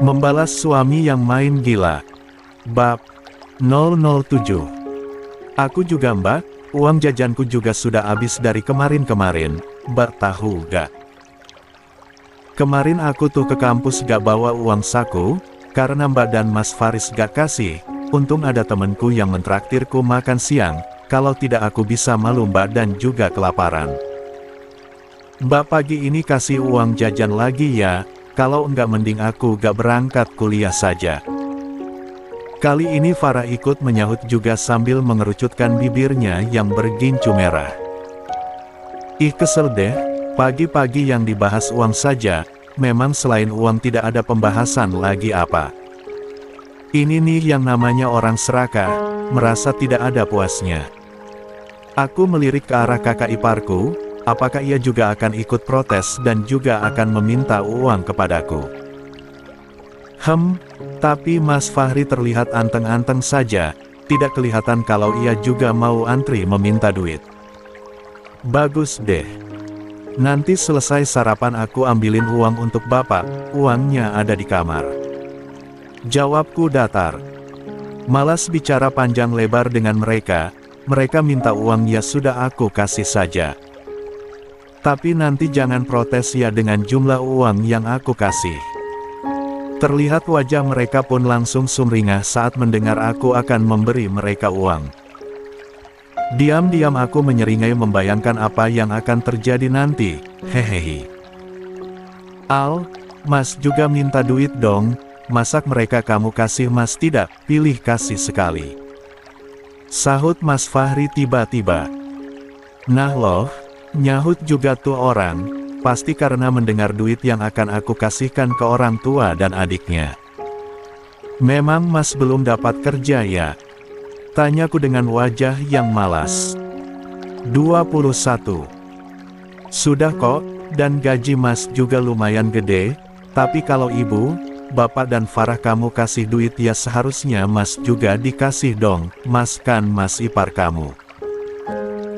Membalas suami yang main gila. Bab 007. Aku juga mbak, uang jajanku juga sudah habis dari kemarin-kemarin, mbak tahu gak? Kemarin aku tuh ke kampus gak bawa uang saku, karena mbak dan mas Faris gak kasih. Untung ada temenku yang mentraktirku makan siang, kalau tidak aku bisa malu mbak dan juga kelaparan. Mbak pagi ini kasih uang jajan lagi ya, kalau enggak mending aku gak berangkat kuliah saja. Kali ini Farah ikut menyahut juga sambil mengerucutkan bibirnya yang bergincu merah. Ih kesel deh, pagi-pagi yang dibahas uang saja, memang selain uang tidak ada pembahasan lagi apa. Ini nih yang namanya orang serakah, merasa tidak ada puasnya. Aku melirik ke arah kakak iparku, apakah ia juga akan ikut protes dan juga akan meminta uang kepadaku. Tapi Mas Fahri terlihat anteng-anteng saja, tidak kelihatan kalau ia juga mau antri meminta duit. Bagus deh. Nanti selesai sarapan aku ambilin uang untuk bapak, uangnya ada di kamar. Jawabku datar. Malas bicara panjang lebar dengan mereka minta uang ya sudah aku kasih saja. Tapi nanti jangan protes ya dengan jumlah uang yang aku kasih. Terlihat wajah mereka pun langsung sumringah saat mendengar aku akan memberi mereka uang. Diam-diam aku menyeringai membayangkan apa yang akan terjadi nanti, hehehe. Al, mas juga minta duit dong, masak mereka kamu kasih mas tidak, pilih kasih sekali. Sahut Mas Fahri tiba-tiba. Nah loh, nyahut juga tuh orang. Pasti karena mendengar duit yang akan aku kasihkan ke orang tua dan adiknya. Memang mas belum dapat kerja ya? Tanyaku dengan wajah yang malas. 21. Sudah kok, dan gaji mas juga lumayan gede, tapi kalau ibu, bapak dan Farah kamu kasih duit ya seharusnya mas juga dikasih dong, mas kan mas ipar kamu.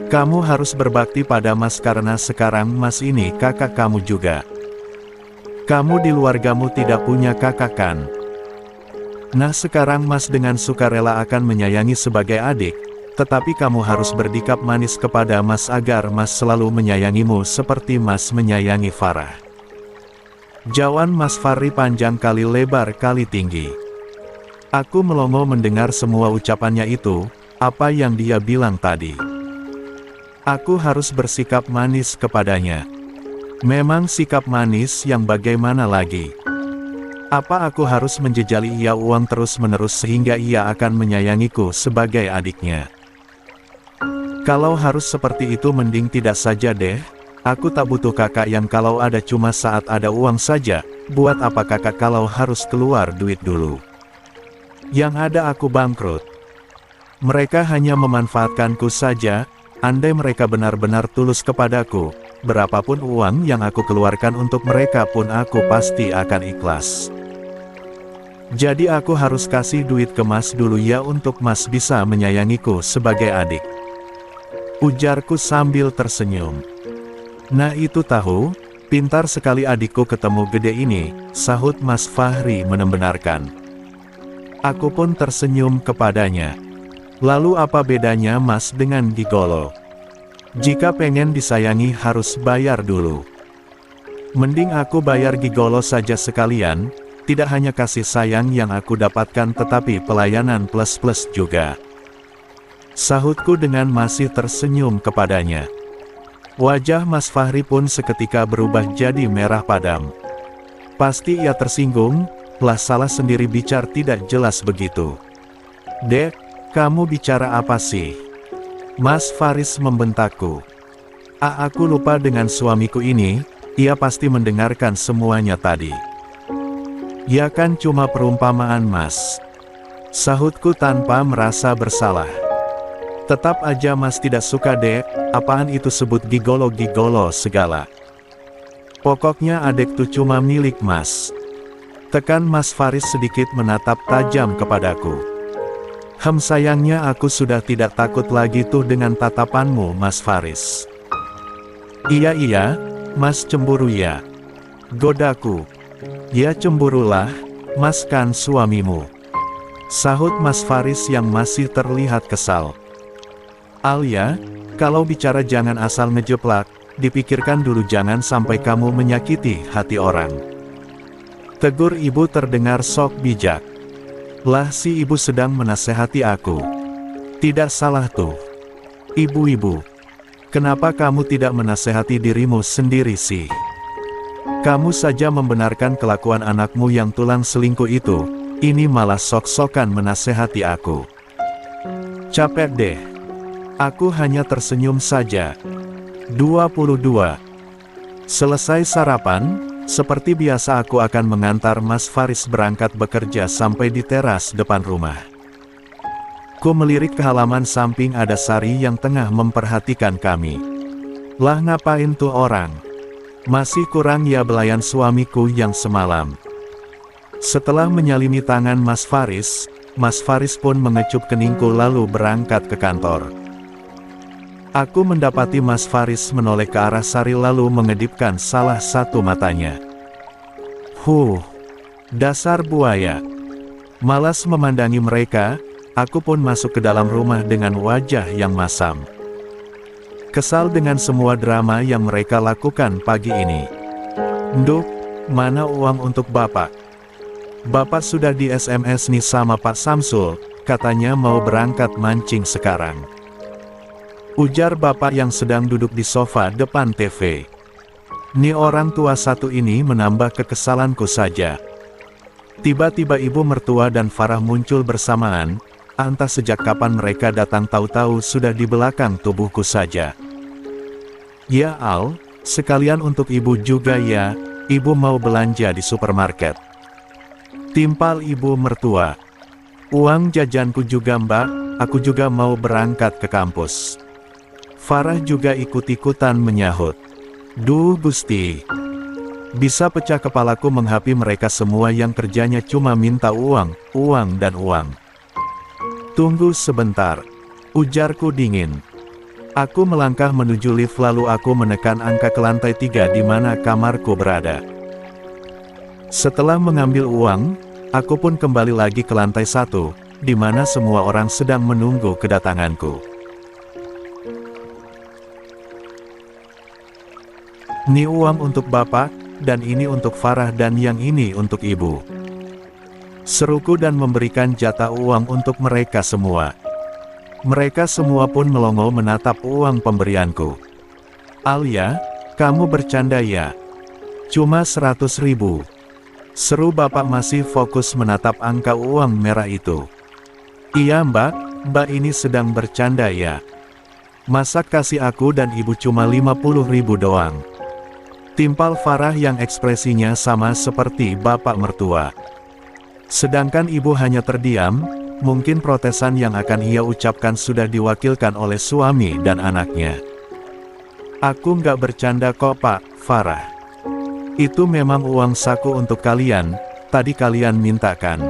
Kamu harus berbakti pada mas karena sekarang mas ini kakak kamu juga. Kamu di keluargamu tidak punya kakak kan? Nah sekarang mas dengan sukarela akan menyayangi sebagai adik, tetapi kamu harus berdikap manis kepada mas agar mas selalu menyayangimu seperti mas menyayangi Farah. Jawan Mas Fahri panjang kali lebar kali tinggi. Aku melongo mendengar semua ucapannya itu, apa yang dia bilang tadi. Aku harus bersikap manis kepadanya. Memang sikap manis yang bagaimana lagi? Apa aku harus menjejali ia uang terus-menerus sehingga ia akan menyayangiku sebagai adiknya? Kalau harus seperti itu mending tidak saja deh. Aku tak butuh kakak yang kalau ada cuma saat ada uang saja. Buat apa kakak kalau harus keluar duit dulu? Yang ada aku bangkrut. Mereka hanya memanfaatkanku saja. Andai mereka benar-benar tulus kepadaku, berapapun uang yang aku keluarkan untuk mereka pun aku pasti akan ikhlas. Jadi aku harus kasih duit ke mas dulu ya untuk mas bisa menyayangiku sebagai adik. Ujarku sambil tersenyum. Nah itu tahu, pintar sekali adikku ketemu gede ini, sahut Mas Fahri membenarkan. Aku pun tersenyum kepadanya. Lalu apa bedanya mas dengan gigolo? Jika pengen disayangi harus bayar dulu. Mending aku bayar gigolo saja sekalian, tidak hanya kasih sayang yang aku dapatkan tetapi pelayanan plus-plus juga. Sahutku dengan masih tersenyum kepadanya. Wajah Mas Fahri pun seketika berubah jadi merah padam. Pasti ia tersinggung, lah salah sendiri bicara tidak jelas begitu. Dek, kamu bicara apa sih? Mas Faris membentakku. Aku lupa dengan suamiku ini, ia pasti mendengarkan semuanya tadi. Ya kan cuma perumpamaan mas. Sahutku tanpa merasa bersalah. Tetap aja mas tidak suka dek, apaan itu sebut gigolo-gigolo segala. Pokoknya adek tuh cuma milik mas. Tekan Mas Faris sedikit menatap tajam kepadaku. Sayangnya aku sudah tidak takut lagi tuh dengan tatapanmu Mas Faris. Iya, Mas cemburu ya. Godaku. Ya cemburulah, Mas kan suamimu. Sahut Mas Faris yang masih terlihat kesal. Alia, kalau bicara jangan asal ngejeplak, dipikirkan dulu jangan sampai kamu menyakiti hati orang. Tegur ibu terdengar sok bijak. Lah si ibu sedang menasehati aku. Tidak salah tuh. Ibu-ibu. Kenapa kamu tidak menasehati dirimu sendiri sih? Kamu saja membenarkan kelakuan anakmu yang tulang selingkuh itu. Ini malah sok-sokan menasehati aku. Capek deh. Aku hanya tersenyum saja. 22. Selesai sarapan, seperti biasa aku akan mengantar Mas Faris berangkat bekerja sampai di teras depan rumah. Ku melirik ke halaman samping ada Sari yang tengah memperhatikan kami. Lah ngapain tuh orang? Masih kurang ya belayan suamiku yang semalam. Setelah menyalimi tangan Mas Faris pun mengecup keningku lalu berangkat ke kantor. Aku mendapati Mas Faris menoleh ke arah Sari lalu mengedipkan salah satu matanya. Dasar buaya. Malas memandangi mereka, aku pun masuk ke dalam rumah dengan wajah yang masam. Kesal dengan semua drama yang mereka lakukan pagi ini. Nduk, mana uang untuk Bapak? Bapak sudah di SMS nih sama Pak Samsul, katanya mau berangkat mancing sekarang. Ujar bapak yang sedang duduk di sofa depan TV. Nih orang tua satu ini menambah kekesalanku saja. Tiba-tiba ibu mertua dan Farah muncul bersamaan, entah sejak kapan mereka datang tahu-tahu sudah di belakang tubuhku saja. Ya Al, sekalian untuk ibu juga ya, ibu mau belanja di supermarket. Timpal ibu mertua. Uang jajanku juga mbak, aku juga mau berangkat ke kampus. Farah juga ikut-ikutan menyahut. Duh Gusti. Bisa pecah kepalaku menghapi mereka semua yang kerjanya cuma minta uang, dan uang. Tunggu sebentar. Ujarku dingin. Aku melangkah menuju lift lalu aku menekan angka ke lantai 3 di mana kamarku berada. Setelah mengambil uang, aku pun kembali lagi ke lantai 1, di mana semua orang sedang menunggu kedatanganku. Ini uang untuk Bapak, dan ini untuk Farah dan yang ini untuk Ibu. Seruku dan memberikan jatah uang untuk mereka semua. Mereka semua pun melongo menatap uang pemberianku. Alia, kamu bercanda ya? Cuma 100.000. Seru bapak masih fokus menatap angka uang merah itu. Iya mbak ini sedang bercanda ya. Masa kasih aku dan ibu cuma 50.000 doang? Timpal Farah yang ekspresinya sama seperti bapak mertua. Sedangkan ibu hanya terdiam, mungkin protesan yang akan ia ucapkan sudah diwakilkan oleh suami dan anaknya. Aku nggak bercanda kok Pak, Farah. Itu memang uang saku untuk kalian, tadi kalian mintakan.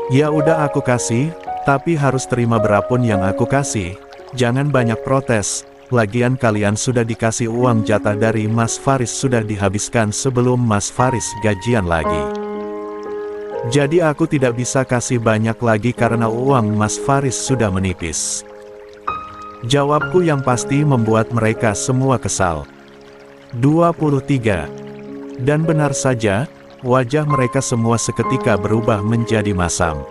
Ya udah aku kasih, tapi harus terima berapun yang aku kasih, jangan banyak protes, lagian kalian sudah dikasih uang jatah dari Mas Faris sudah dihabiskan sebelum Mas Faris gajian lagi. Jadi aku tidak bisa kasih banyak lagi karena uang Mas Faris sudah menipis. Jawabku yang pasti membuat mereka semua kesal. 23. Dan benar saja, wajah mereka semua seketika berubah menjadi masam.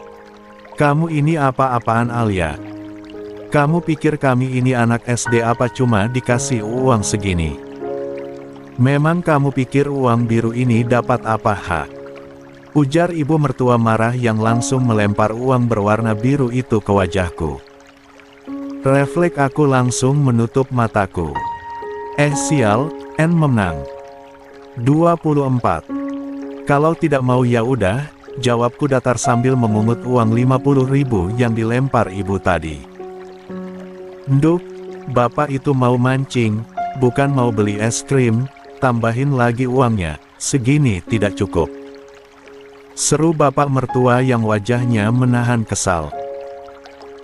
Kamu ini apa-apaan Alia? Kamu pikir kami ini anak SD apa cuma dikasih uang segini? Memang kamu pikir uang biru ini dapat apa ha? Ujar ibu mertua marah yang langsung melempar uang berwarna biru itu ke wajahku. Refleks aku langsung menutup mataku. Sial, menang. 24. Kalau tidak mau ya udah, jawabku datar sambil memungut uang 50.000 yang dilempar ibu tadi. Nduk, bapak itu mau mancing, bukan mau beli es krim, tambahin lagi uangnya, segini tidak cukup. Seru bapak mertua yang wajahnya menahan kesal.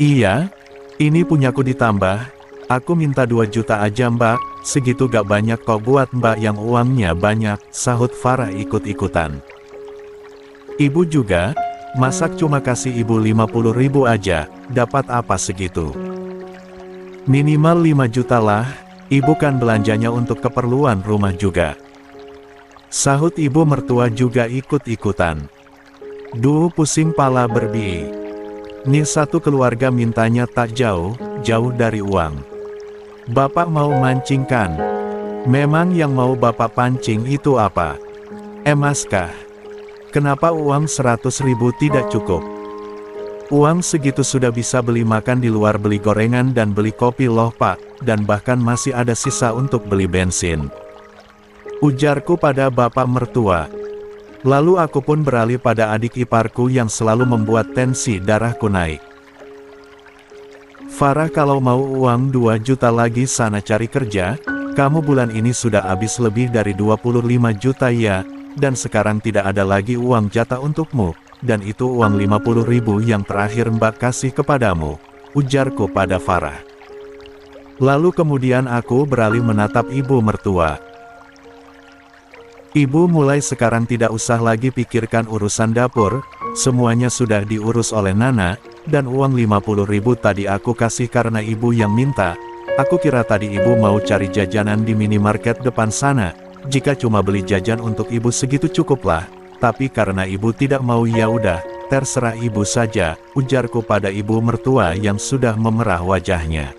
Iya, ini punyaku ditambah, aku minta 2 juta aja mbak, segitu gak banyak kok buat mbak yang uangnya banyak, sahut Farah ikut-ikutan. Ibu juga, masak cuma kasih ibu 50.000 aja, dapat apa segitu? Minimal 5 juta lah, ibu kan belanjanya untuk keperluan rumah juga. Sahut ibu mertua juga ikut-ikutan. Duh pusing pala berbi. Nih satu keluarga mintanya tak jauh dari uang. Bapak mau mancing kan? Memang yang mau bapak pancing itu apa? Emas kah? Kenapa uang 100.000 tidak cukup? Uang segitu sudah bisa beli makan di luar, beli gorengan dan beli kopi loh pak, dan bahkan masih ada sisa untuk beli bensin. Ujarku pada bapak mertua. Lalu aku pun beralih pada adik iparku yang selalu membuat tensi darahku naik. Farah, kalau mau uang 2 juta lagi sana cari kerja, kamu bulan ini sudah habis lebih dari 25 juta ya, dan sekarang tidak ada lagi uang jatah untukmu, dan itu uang 50.000 yang terakhir mbak kasih kepadamu, ujarku pada Farah. Lalu kemudian aku beralih menatap ibu mertua. Ibu, mulai sekarang tidak usah lagi pikirkan urusan dapur, semuanya sudah diurus oleh Nana, dan uang 50.000 tadi aku kasih karena ibu yang minta. Aku kira tadi ibu mau cari jajanan di minimarket depan sana, jika cuma beli jajan untuk ibu segitu cukuplah, tapi karena ibu tidak mau ya udah, terserah ibu saja, ujarku pada ibu mertua yang sudah memerah wajahnya.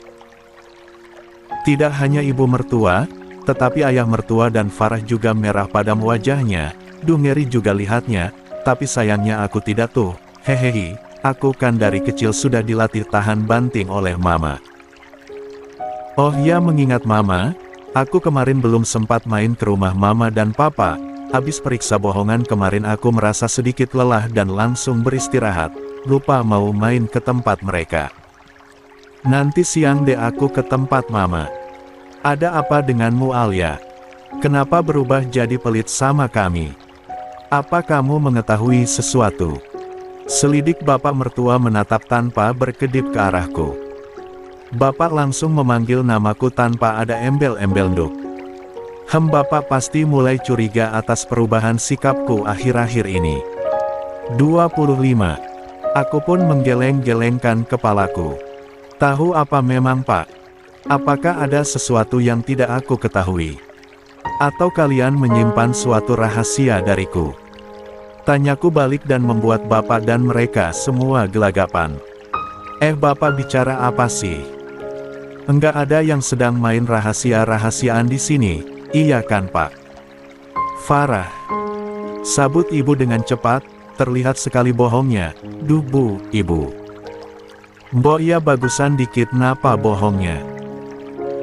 Tidak hanya ibu mertua, tetapi ayah mertua dan Farah juga merah padam wajahnya. Duh ngeri juga lihatnya, tapi sayangnya aku tidak tuh, hehehe, aku kan dari kecil sudah dilatih tahan banting oleh mama. Oh ya, mengingat mama, aku kemarin belum sempat main ke rumah mama dan papa. Habis periksa bohongan kemarin aku merasa sedikit lelah dan langsung beristirahat, lupa mau main ke tempat mereka. Nanti siang deh aku ke tempat mama. Ada apa denganmu Alia? Kenapa berubah jadi pelit sama kami? Apa kamu mengetahui sesuatu? Selidik bapak mertua menatap tanpa berkedip ke arahku. Bapak langsung memanggil namaku tanpa ada embel-embel nduk. Bapak pasti mulai curiga atas perubahan sikapku akhir-akhir ini. 25. Aku pun menggeleng-gelengkan kepalaku. Tahu apa memang pak? Apakah ada sesuatu yang tidak aku ketahui? Atau kalian menyimpan suatu rahasia dariku? Tanyaku balik dan membuat bapak dan mereka semua gelagapan. Bapak bicara apa sih? Enggak ada yang sedang main rahasia-rahasiaan di sini, iya kan pak? Farah. Sabut ibu dengan cepat, terlihat sekali bohongnya. Duh bu, ibu. Mbok ya bagusan dikit napa bohongnya?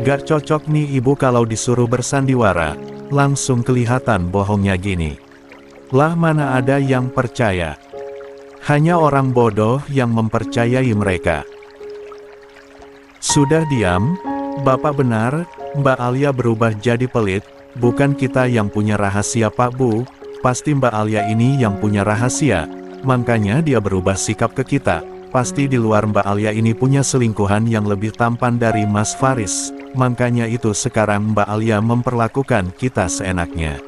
Gak cocok nih ibu kalau disuruh bersandiwara, langsung kelihatan bohongnya gini. Lah mana ada yang percaya? Hanya orang bodoh yang mempercayai mereka. Sudah diam, bapak benar, Mbak Alia berubah jadi pelit, bukan kita yang punya rahasia pak bu, pasti Mbak Alia ini yang punya rahasia, makanya dia berubah sikap ke kita, pasti di luar Mbak Alia ini punya selingkuhan yang lebih tampan dari Mas Faris, makanya itu sekarang Mbak Alia memperlakukan kita seenaknya.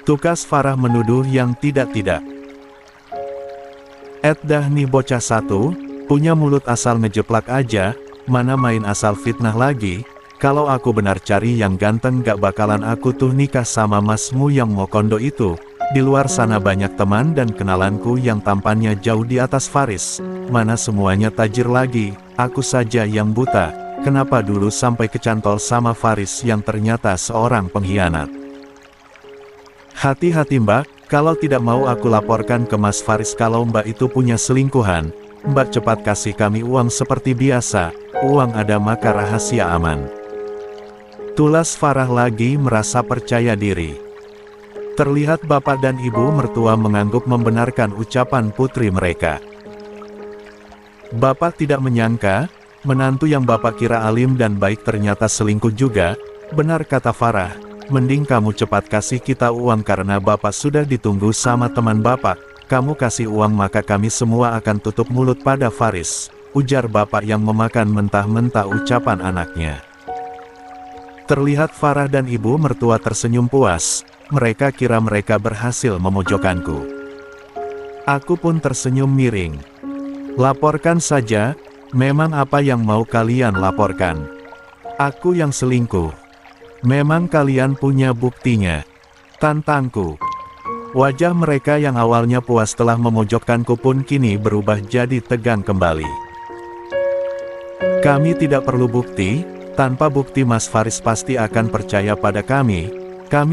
Tukas Farah menuduh yang tidak-tidak. Dah nih bocah satu, punya mulut asal ngejeplak aja, mana main asal fitnah lagi, kalau aku benar cari yang ganteng gak bakalan aku tuh nikah sama masmu yang Mokondo itu, di luar sana banyak teman dan kenalanku yang tampannya jauh di atas Faris, mana semuanya tajir lagi, aku saja yang buta, kenapa dulu sampai kecantol sama Faris yang ternyata seorang pengkhianat. Hati-hati mbak, kalau tidak mau aku laporkan ke Mas Faris kalau mbak itu punya selingkuhan, mbak cepat kasih kami uang seperti biasa, uang ada maka rahasia aman. Tulas Farah lagi merasa percaya diri. Terlihat bapak dan ibu mertua mengangguk membenarkan ucapan putri mereka. Bapak tidak menyangka, menantu yang bapak kira alim dan baik ternyata selingkuh juga, benar kata Farah. Mending kamu cepat kasih kita uang karena bapak sudah ditunggu sama teman bapak, kamu kasih uang maka kami semua akan tutup mulut pada Faris, ujar bapak yang memakan mentah-mentah ucapan anaknya. Terlihat Farah dan ibu mertua tersenyum puas, mereka kira mereka berhasil memojokkanku. Aku pun tersenyum miring. Laporkan saja, memang apa yang mau kalian laporkan? Aku yang selingkuh. Memang kalian punya buktinya? Tantangku. Wajah mereka yang awalnya puas telah memojokkanku pun kini berubah jadi tegang kembali. Kami tidak perlu bukti, tanpa bukti Mas Faris pasti akan percaya pada kami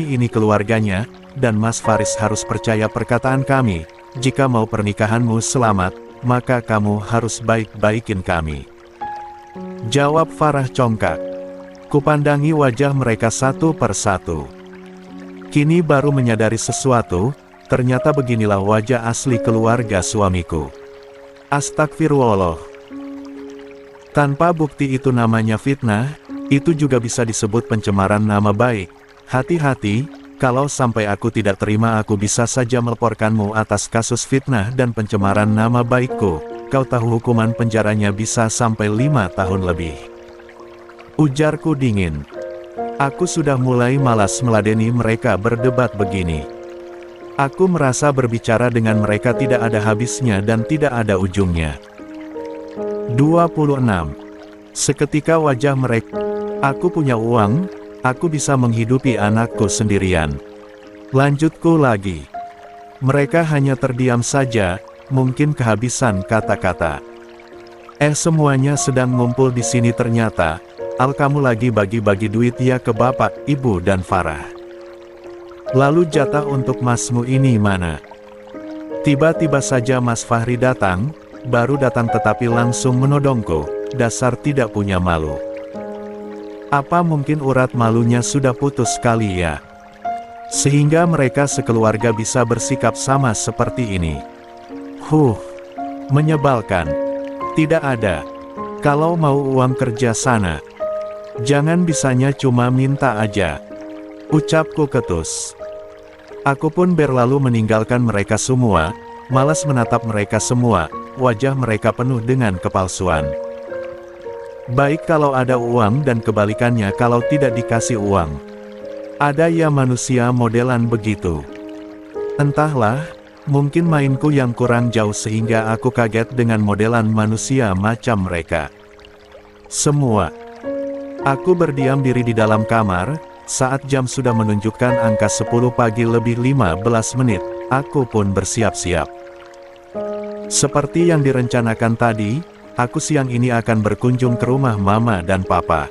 ini keluarganya, dan Mas Faris harus percaya perkataan kami, jika mau pernikahanmu selamat, maka kamu harus baik-baikin kami. Jawab Farah congkak. Kupandangi wajah mereka satu persatu. Kini baru menyadari sesuatu, ternyata beginilah wajah asli keluarga suamiku. Astagfirullah. Tanpa bukti itu namanya fitnah, itu juga bisa disebut pencemaran nama baik. Hati-hati, kalau sampai aku tidak terima aku bisa saja melaporkanmu atas kasus fitnah dan pencemaran nama baikku. Kau tahu hukuman penjaranya bisa sampai 5 tahun lebih. Ujarku dingin. Aku sudah mulai malas meladeni mereka berdebat begini. Aku merasa berbicara dengan mereka tidak ada habisnya dan tidak ada ujungnya. 26. Seketika wajah mereka. Aku punya uang, aku bisa menghidupi anakku sendirian. Lanjutku lagi. Mereka hanya terdiam saja, mungkin kehabisan kata-kata. Semuanya sedang ngumpul di sini ternyata. Al kamu lagi bagi-bagi duit ya ke bapak, ibu dan Farah. Lalu jatah untuk masmu ini mana? Tiba-tiba saja Mas Fahri datang, baru datang tetapi langsung menodongku, dasar tidak punya malu. Apa mungkin urat malunya sudah putus kali ya? Sehingga mereka sekeluarga bisa bersikap sama seperti ini. Menyebalkan. Tidak ada. Kalau mau uang kerja sana. Jangan bisanya cuma minta aja. Ucapku ketus. Aku pun berlalu meninggalkan mereka semua, malas menatap mereka semua, wajah mereka penuh dengan kepalsuan. Baik kalau ada uang dan kebalikannya kalau tidak dikasih uang. Ada ya manusia modelan begitu. Entahlah, mungkin mainku yang kurang jauh sehingga aku kaget dengan modelan manusia macam mereka. Semua. Aku berdiam diri di dalam kamar, saat jam sudah menunjukkan angka 10 pagi lebih 15 menit, aku pun bersiap-siap. Seperti yang direncanakan tadi, aku siang ini akan berkunjung ke rumah mama dan papa.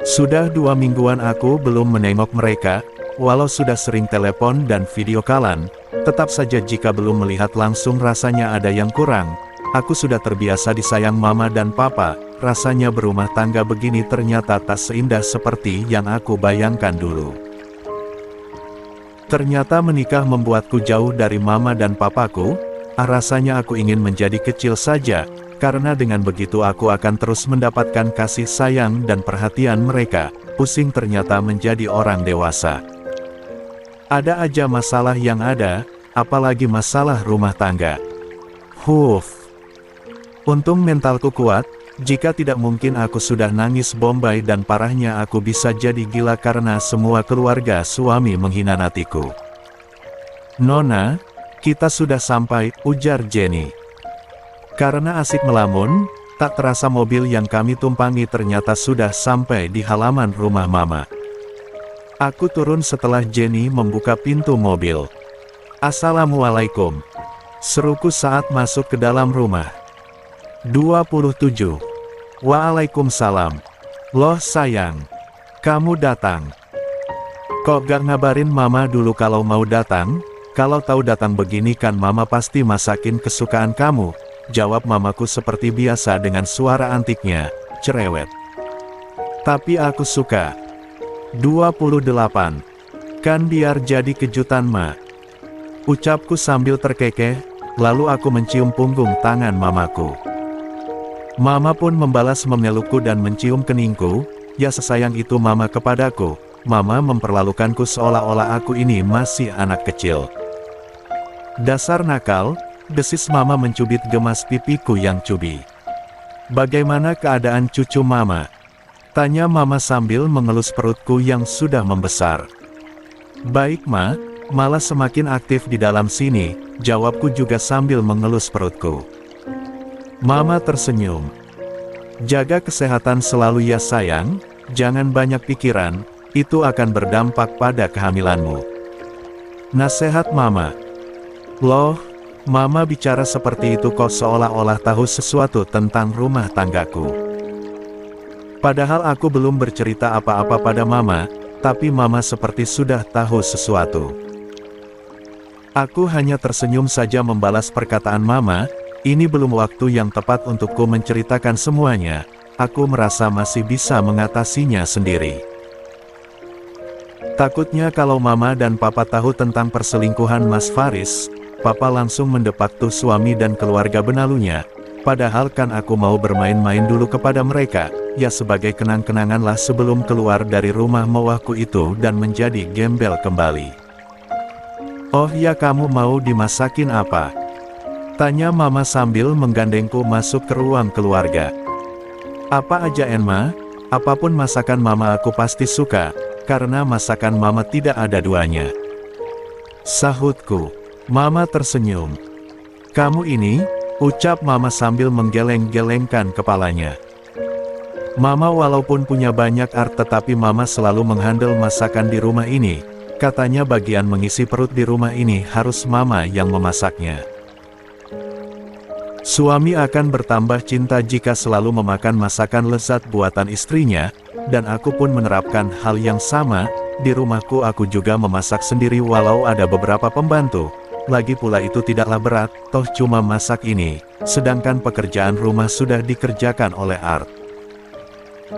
Sudah 2 mingguan aku belum menengok mereka, walau sudah sering telepon dan video callan, tetap saja jika belum melihat langsung rasanya ada yang kurang. Aku sudah terbiasa disayang mama dan papa, rasanya berumah tangga begini ternyata tak seindah seperti yang aku bayangkan dulu. Ternyata menikah membuatku jauh dari mama dan papaku, rasanya aku ingin menjadi kecil saja, karena dengan begitu aku akan terus mendapatkan kasih sayang dan perhatian mereka, pusing ternyata menjadi orang dewasa. Ada aja masalah yang ada, apalagi masalah rumah tangga. Untung mentalku kuat, jika tidak mungkin aku sudah nangis bombay dan parahnya aku bisa jadi gila karena semua keluarga suami mengkhianatiku. Nona, kita sudah sampai, ujar Jenny. Karena asik melamun, tak terasa mobil yang kami tumpangi ternyata sudah sampai di halaman rumah mama. Aku turun setelah Jenny membuka pintu mobil. Assalamualaikum. Seruku saat masuk ke dalam rumah. 27. Waalaikumsalam. Loh sayang. Kamu datang. Kok gak ngabarin mama dulu kalau mau datang? Kalau tahu datang begini kan mama pasti masakin kesukaan kamu. Jawab mamaku seperti biasa dengan suara antiknya, cerewet. Tapi aku suka. 28. Kan biar jadi kejutan ma. Ucapku sambil terkekeh, lalu aku mencium punggung tangan mamaku. Mama pun membalas memelukku dan mencium keningku, ya sesayang itu mama kepadaku, mama memperlakukanku seolah-olah aku ini masih anak kecil. Dasar nakal, Desis Mama mencubit gemas pipiku yang cubi. Bagaimana keadaan cucu Mama? Tanya Mama sambil mengelus perutku yang sudah membesar. Baik Ma, malah semakin aktif di dalam sini, jawabku juga sambil mengelus perutku. Mama tersenyum. Jaga kesehatan selalu ya sayang, jangan banyak pikiran, itu akan berdampak pada kehamilanmu. Nasihat Mama. Loh, Mama bicara seperti itu kok seolah-olah tahu sesuatu tentang rumah tanggaku. Padahal aku belum bercerita apa-apa pada Mama, tapi Mama seperti sudah tahu sesuatu. Aku hanya tersenyum saja membalas perkataan Mama, ini belum waktu yang tepat untukku menceritakan semuanya, aku merasa masih bisa mengatasinya sendiri. Takutnya kalau Mama dan Papa tahu tentang perselingkuhan Mas Faris, Papa langsung mendepak tuh suami dan keluarga benalunya, padahal kan aku mau bermain-main dulu kepada mereka, ya sebagai kenang-kenangan lah sebelum keluar dari rumah mewahku itu dan menjadi gembel kembali. Oh ya kamu mau dimasakin apa? Tanya Mama sambil menggandengku masuk ke ruang keluarga. Apa aja Enma, apapun masakan Mama aku pasti suka, karena masakan Mama tidak ada duanya. Sahutku. Mama tersenyum. Kamu ini, ucap Mama sambil menggeleng-gelengkan kepalanya. Mama walaupun punya banyak art tetapi Mama selalu menghandle masakan di rumah ini, katanya bagian mengisi perut di rumah ini harus Mama yang memasaknya. Suami akan bertambah cinta jika selalu memakan masakan lezat buatan istrinya, dan aku pun menerapkan hal yang sama, di rumahku aku juga memasak sendiri walau ada beberapa pembantu, lagi pula itu tidaklah berat, toh cuma masak ini, sedangkan pekerjaan rumah sudah dikerjakan oleh Art.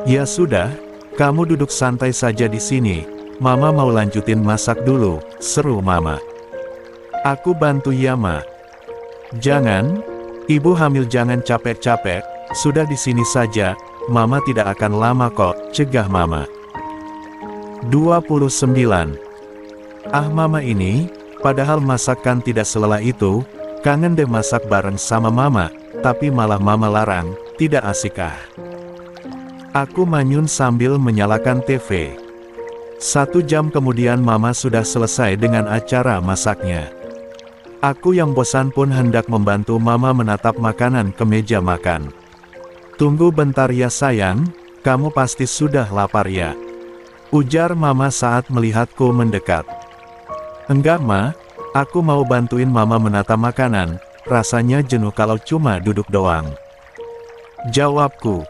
Ya sudah, kamu duduk santai saja di sini, Mama mau lanjutin masak dulu, seru Mama. Aku bantu ya Ma. Jangan. Ibu hamil jangan capek-capek, sudah di sini saja, Mama tidak akan lama kok, cegah Mama. 29. Ah Mama ini, padahal masakan tidak selelah itu, kangen deh masak bareng sama Mama, tapi malah Mama larang, tidak asik ah. Aku manyun sambil menyalakan TV. 1 jam kemudian Mama sudah selesai dengan acara masaknya. Aku yang bosan pun hendak membantu Mama menatap makanan ke meja makan. Tunggu bentar ya sayang, kamu pasti sudah lapar ya? Ujar Mama saat melihatku mendekat. Enggak Ma, aku mau bantuin Mama menata makanan, rasanya jenuh kalau cuma duduk doang. Jawabku.